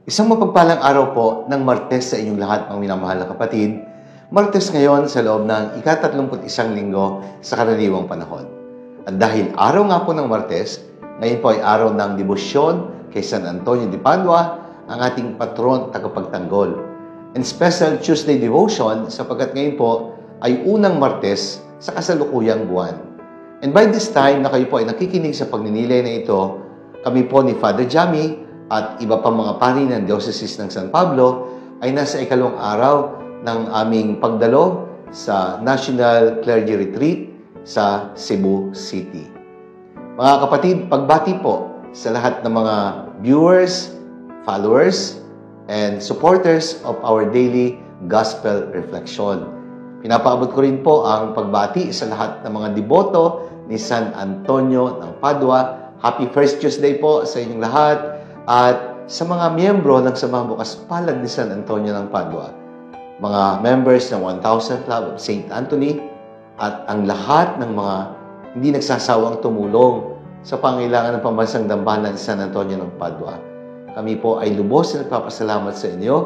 Isang mapagpalang araw po ng Martes sa inyong lahat, mga minamahal na kapatid. Martes ngayon sa loob ng ika-31 linggo sa karaniwang panahon. At dahil araw nga po ng Martes, ngayon po ay araw ng debosyon kay San Antonio de Padua, ang ating patron tagapagtanggol. And special Tuesday devotion sapagkat ngayon po ay unang Martes sa kasalukuyang buwan. And by this time na kayo po ay nakikinig sa pagninilay na ito, kami po ni Father Jamie at iba pang mga pari ng Diocese ng San Pablo ay nasa ikalawang araw ng aming pagdalo sa National Clergy Retreat sa Cebu City. Mga kapatid, pagbati po sa lahat ng mga viewers, followers, and supporters of our daily Gospel Reflection. Pinapaabot ko rin po ang pagbati sa lahat ng mga deboto ni San Antonio ng Padua. Happy First Tuesday po sa inyong lahat. At sa mga miyembro ng Samahang Bukas Palad ni San Antonio ng Padua, mga members ng 1000 Club of St. Anthony, at ang lahat ng mga hindi nagsasawang tumulong sa pangailangan ng pambansang dambana ni San Antonio ng Padua. Kami po ay lubos na nagpapasalamat sa inyo.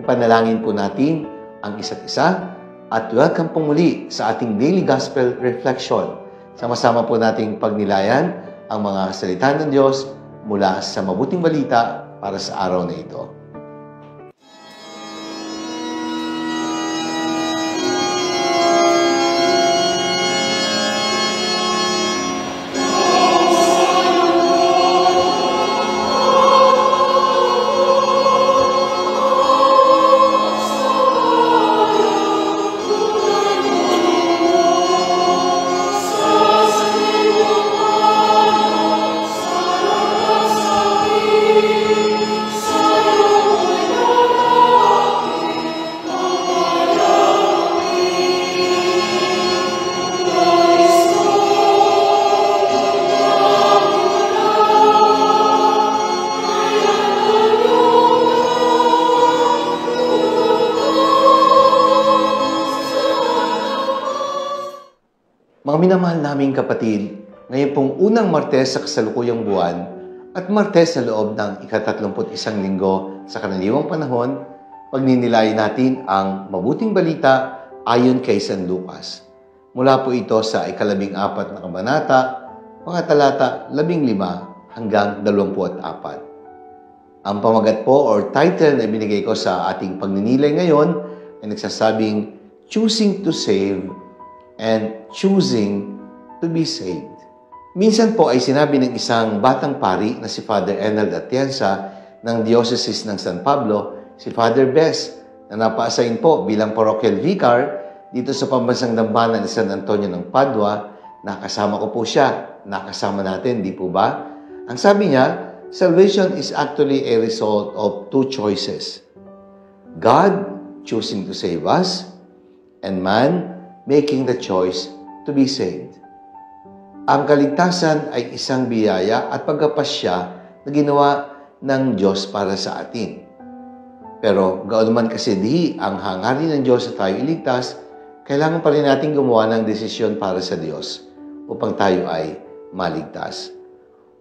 Ipanalangin po natin ang isa't isa at welcome po muli sa ating Daily Gospel Reflection. Sama-sama po nating pagnilayan ang mga salita ng Diyos mula sa mabuting balita para sa araw na ito. Mga minamahal naming kapatid, ngayon pong unang Martes sa kasalukuyang buwan at Martes sa loob ng ika-31 linggo sa karaniwang panahon, pagninilayan natin ang mabuting balita ayon kay San Lucas. Mula po ito sa ika-14 na kabanata, mga talata 15 hanggang 24. Ang pamagat po or title na ibinigay ko sa ating pagninilay ngayon ay nagsasabing Choosing to Save and choosing to be saved. Minsan po ay sinabi ng isang batang pari na si Father Enald Atienza ng Diocese ng San Pablo, si Father Bess, na napa-assign po bilang parochial vicar dito sa pambansang dambana ni San Antonio ng Padua. Nakasama ko po siya. Nakasama natin, di po ba? Ang sabi niya, salvation is actually a result of two choices. God choosing to save us, and man making the choice to be saved. Ang kaligtasan ay isang biyaya at pagkapasya na ginawa ng Diyos para sa atin. Pero gaon man kasi di ang hangarin ng Diyos na tayo iligtas, kailangan pa rin natin gumawa ng desisyon para sa Diyos upang tayo ay maligtas.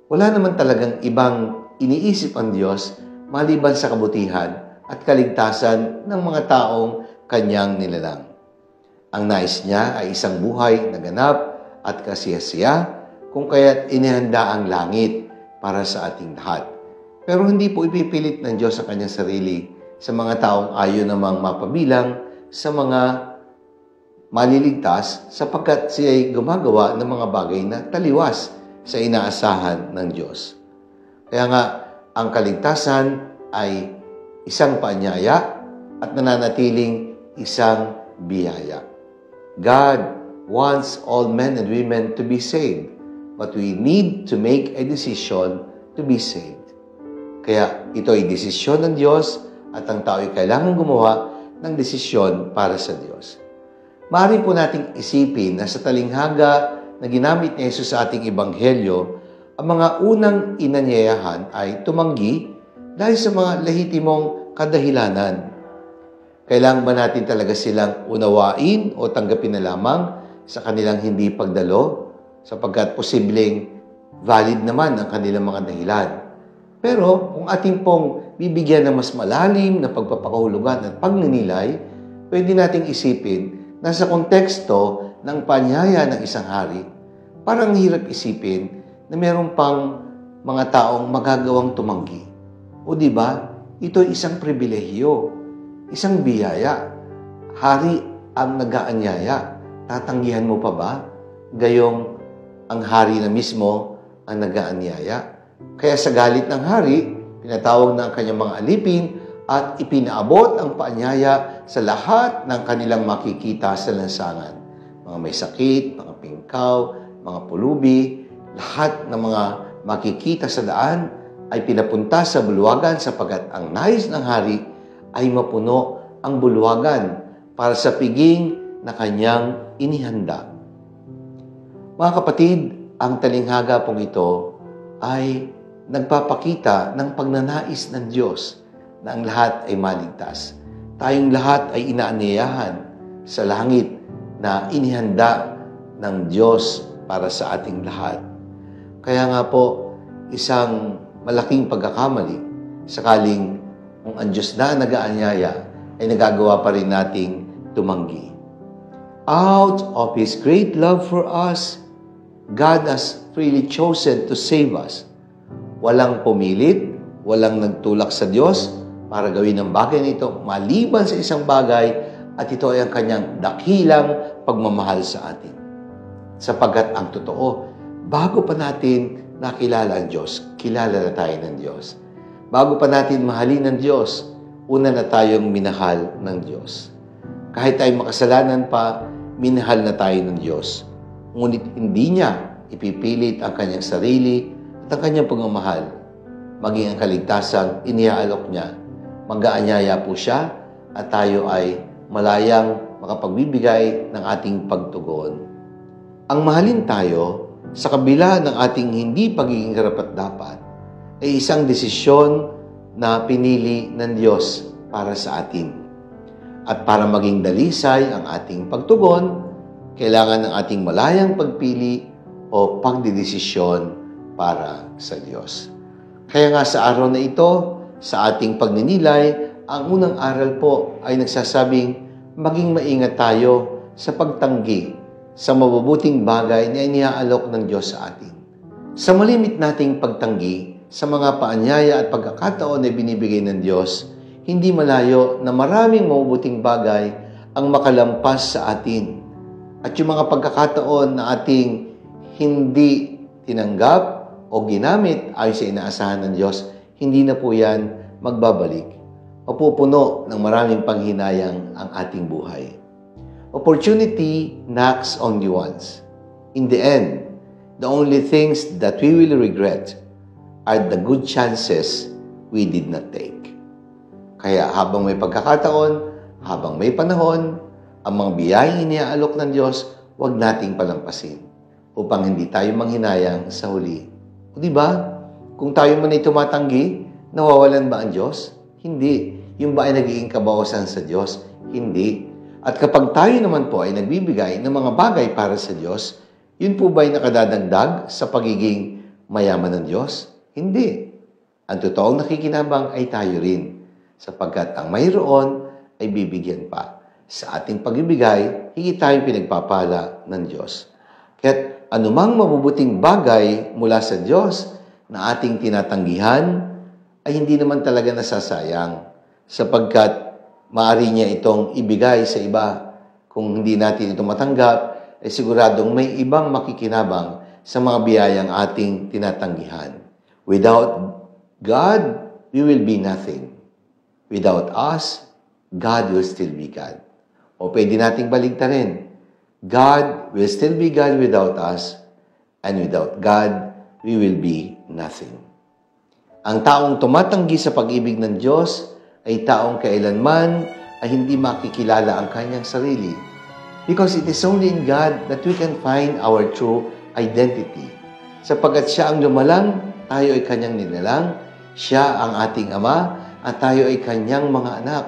Wala naman talagang ibang iniisip ang Diyos maliban sa kabutihan at kaligtasan ng mga taong kanyang nilalang. Ang nais niya ay isang buhay na ganap at kasiyasiya, kung kaya't inihanda ang langit para sa ating lahat. Pero hindi po ipipilit ng Diyos sa kanyang sarili sa mga taong ayaw namang mapabilang sa mga maliligtas sapagkat siya ay gumagawa ng mga bagay na taliwas sa inaasahan ng Diyos. Kaya nga, ang kaligtasan ay isang paanyaya at nananatiling isang biyaya. God wants all men and women to be saved, but we need to make a decision to be saved. Kaya ito ay desisyon ng Diyos at ang tao ay kailangan gumawa ng desisyon para sa Diyos. Maaari po nating isipin na sa talinghaga na ginamit ni Jesus sa ating ebanghelyo, ang mga unang inanyayahan ay tumanggi dahil sa mga lehitimong kadahilanan. Kailangan ba natin talaga silang unawain o tanggapin na lamang sa kanilang hindi pagdalo sapagkat posibleng valid naman ang kanilang mga dahilan. Pero kung ating pong bibigyan ng mas malalim na pagpapakahulugan at pagninilay, pwede nating isipin na sa konteksto ng panyaya ng isang hari, parang hirap isipin na meron pang mga taong magagawang tumanggi. O di ba? Ito ay isang pribilehiyo, isang biyaya. Hari ang nag-aanyaya. Tatanggihan mo pa ba? Gayong ang hari na mismo ang nag-aanyaya. Kaya sa galit ng hari, pinatawag na ang kanyang mga alipin at ipinaabot ang paanyaya sa lahat ng kanilang makikita sa lansangan. Mga may sakit, mga pingkaw, mga pulubi, lahat ng mga makikita sa daan ay pinapunta sa bulwagan sapagkat ang nais ng hari ay mapuno ang bulwagan para sa piging na kanyang inihanda. Mga kapatid, ang talinghaga pong ito ay nagpapakita ng pagnanais ng Diyos na ang lahat ay maligtas. Tayong lahat ay inaanyayahan sa langit na inihanda ng Diyos para sa ating lahat. Kaya nga po, isang malaking pagkakamali sakaling kung ang Diyos na nag-aanyaya ay nagagawa pa rin nating tumanggi. Out of His great love for us, God has freely chosen to save us. Walang pumilit, walang nagtulak sa Diyos para gawin ang bagay nito maliban sa isang bagay at ito ay ang kanyang dakilang pagmamahal sa atin. Sapagkat ang totoo, bago pa natin nakilala ang Diyos, kilala na tayo ng Diyos. Bago pa natin mahalin ng Diyos, una na tayong minahal ng Diyos. Kahit tayo makasalanan pa, minahal na tayo ng Diyos. Ngunit hindi niya ipipilit ang kanyang sarili at ang kanyang pagmamahal. Maging ang kaligtasang iniaalok niya. Mag-aanyaya po siya at tayo ay malayang makapagbibigay ng ating pagtugon. Ang mahalin tayo sa kabila ng ating hindi pagiging karapat-dapat ay isang desisyon na pinili ng Diyos para sa atin. At para maging dalisay ang ating pagtugon, kailangan ng ating malayang pagpili o pagdidesisyon para sa Diyos. Kaya nga sa araw na ito, sa ating pagninilay, ang unang aral po ay nagsasabing maging maingat tayo sa pagtanggi sa mabubuting bagay na iniaalok ng Diyos sa atin. Sa malimit nating pagtanggi sa mga paanyaya at pagkakataon na binibigay ng Diyos, hindi malayo na maraming mabubuting bagay ang makalampas sa atin. At yung mga pagkakataon na ating hindi tinanggap o ginamit ayon sa inaasahan ng Diyos, hindi na po yan magbabalik. Mapupuno ng maraming panghinayang ang ating buhay. Opportunity knocks only once. In the end, the only things that we will regret are the good chances we did not take. Kaya habang may pagkakataon, habang may panahon, ang mga biyayang iniaalok ng Diyos, huwag nating palampasin upang hindi tayo manghinayang sa huli. O di ba? Kung tayo man ay tumatanggi, nawawalan ba ang Diyos? Hindi. Yung ba ay nagiging kabawasan sa Diyos? Hindi. At kapag tayo naman po ay nagbibigay ng mga bagay para sa Diyos, yun po ba ay nakadadagdag sa pagiging mayaman ng Diyos? Hindi. Ang totoong nakikinabang ay tayo rin, sapagkat ang mayroon ay bibigyan pa. Sa ating pagbibigay, higit tayong pinagpapala ng Diyos. Kaya't anumang mabubuting bagay mula sa Diyos na ating tinatanggihan ay hindi naman talaga nasasayang, sapagkat maaari niya itong ibigay sa iba. Kung hindi natin ito matanggap, ay siguradong may ibang makikinabang sa mga biyayang ating tinatanggihan. Without God, we will be nothing. Without us, God will still be God. O pwede nating baligtarin. God will still be God without us, and without God, we will be nothing. Ang taong tumatanggi sa pag-ibig ng Diyos ay taong kailanman ay hindi makikilala ang kanyang sarili. Because it is only in God that we can find our true identity. Sapagkat siya ang lumalang, tayo ay kanyang nilalang, siya ang ating ama, at tayo ay kanyang mga anak.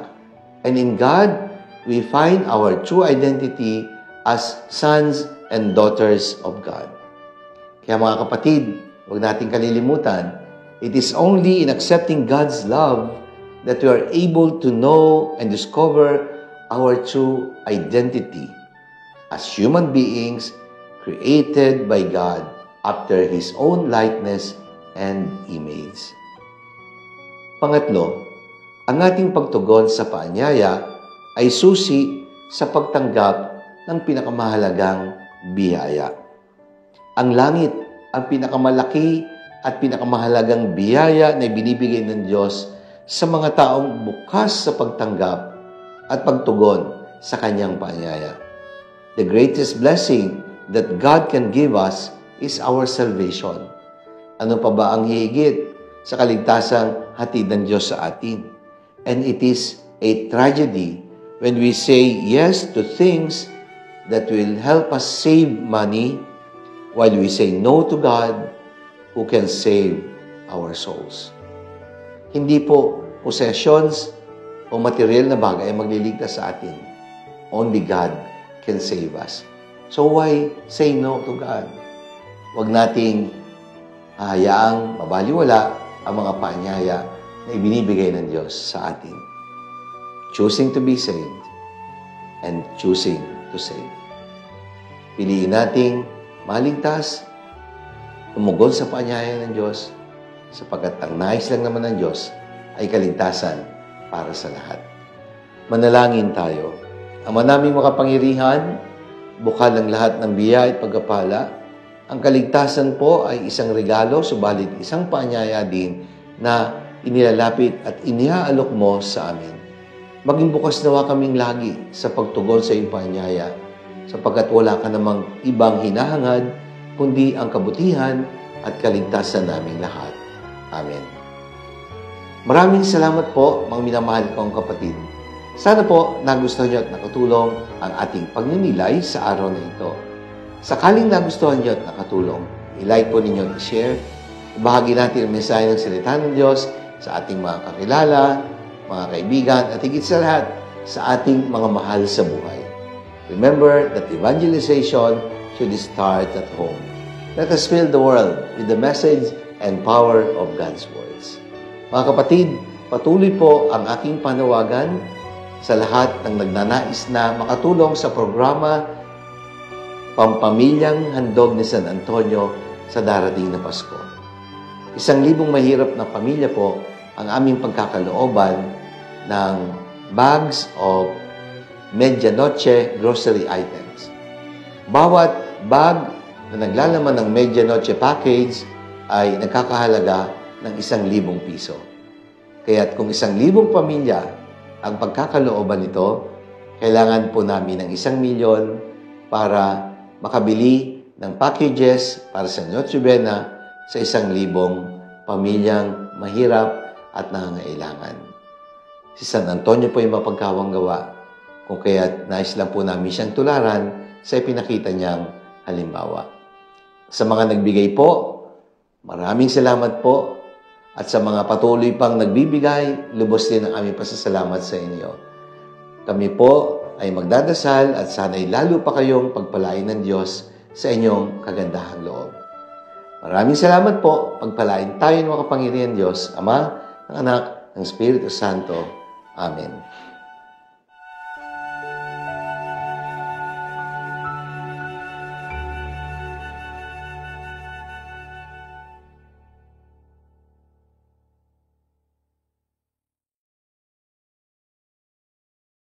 And in God, we find our true identity as sons and daughters of God. Kaya mga kapatid, huwag nating kalilimutan, it is only in accepting God's love that we are able to know and discover our true identity as human beings created by God after His own likeness and image. Pangatlo, ang ating pagtugon sa paanyaya ay susi sa pagtanggap ng pinakamahalagang biyaya. Ang langit ang pinakamalaki at pinakamahalagang biyaya na binibigay ng Diyos sa mga taong bukas sa pagtanggap at pagtugon sa Kanyang paanyaya. The greatest blessing that God can give us is our salvation. Ano pa ba ang higit sa kaligtasang hatid ng Diyos sa atin? And it is a tragedy when we say yes to things that will help us save money while we say no to God who can save our souls. Hindi po possessions o material na bagay ang magliligtas sa atin. Only God can save us. So why say no to God? Huwag nating hahayaang mabaliwala ang mga paanyaya na ibinibigay ng Diyos sa atin. Choosing to be saved and choosing to save. Piliin nating maligtas, tumugon sa paanyaya ng Diyos, sapagkat ang nais lang naman ng Diyos ay kaligtasan para sa lahat. Manalangin tayo. Ama naming makapangyarihan, bukal ang lahat ng biyaya at pagpapala. Ang kaligtasan po ay isang regalo, subalit isang paanyaya din na inilalapit at iniaalok mo sa amin. Maging bukas nawa kaming lagi sa pagtugon sa iyong paanyaya, sapagkat wala ka namang ibang hinahangad, kundi ang kabutihan at kaligtasan naming lahat. Amen. Maraming salamat po, mga minamahal kong kapatid. Sana po nagustuhan niyo at nakatulong ang ating pagninilay sa araw na ito. Sakaling nagustuhan niyo at nakatulong, i-like po ninyo at i-share. Ibahagi natin ang mensahe ng salita ng Diyos sa ating mga kakilala, mga kaibigan, at higit sa lahat, sa ating mga mahal sa buhay. Remember that evangelization should start at home. Let us fill the world with the message and power of God's words. Mga kapatid, patuloy po ang aking panawagan sa lahat ng nagnanais na makatulong sa programa Pampamilyang Handog ni San Antonio sa darating na Pasko. 1,000 mahirap na pamilya po ang aming pagkakalooban ng bags of Medianoche grocery items. Bawat bag na naglalaman ng Medianoche package ay nagkakahalaga ng 1,000 piso. Kaya't kung 1,000 pamilya ang pagkakalooban nito, kailangan po namin ng 1 milyon para makabili ng packages para sa Noche Buena sa 1,000 pamilyang mahirap at nangangailangan. Si San Antonio po ay mapagkawang gawa, kung kaya't nais lang po namin siyang tularan sa ipinakita niyang halimbawa. Sa mga nagbigay po, maraming salamat po. At sa mga patuloy pang nagbibigay, lubos din ang aming pasasalamat sa inyo. Kami po ay magdadasal at sana'y lalo pa kayong pagpalain ng Diyos sa inyong kagandahang loob. Maraming salamat po. Pagpalain tayo ng makapangyarihan Diyos, Ama, ng Anak, ng Espiritu Santo. Amen.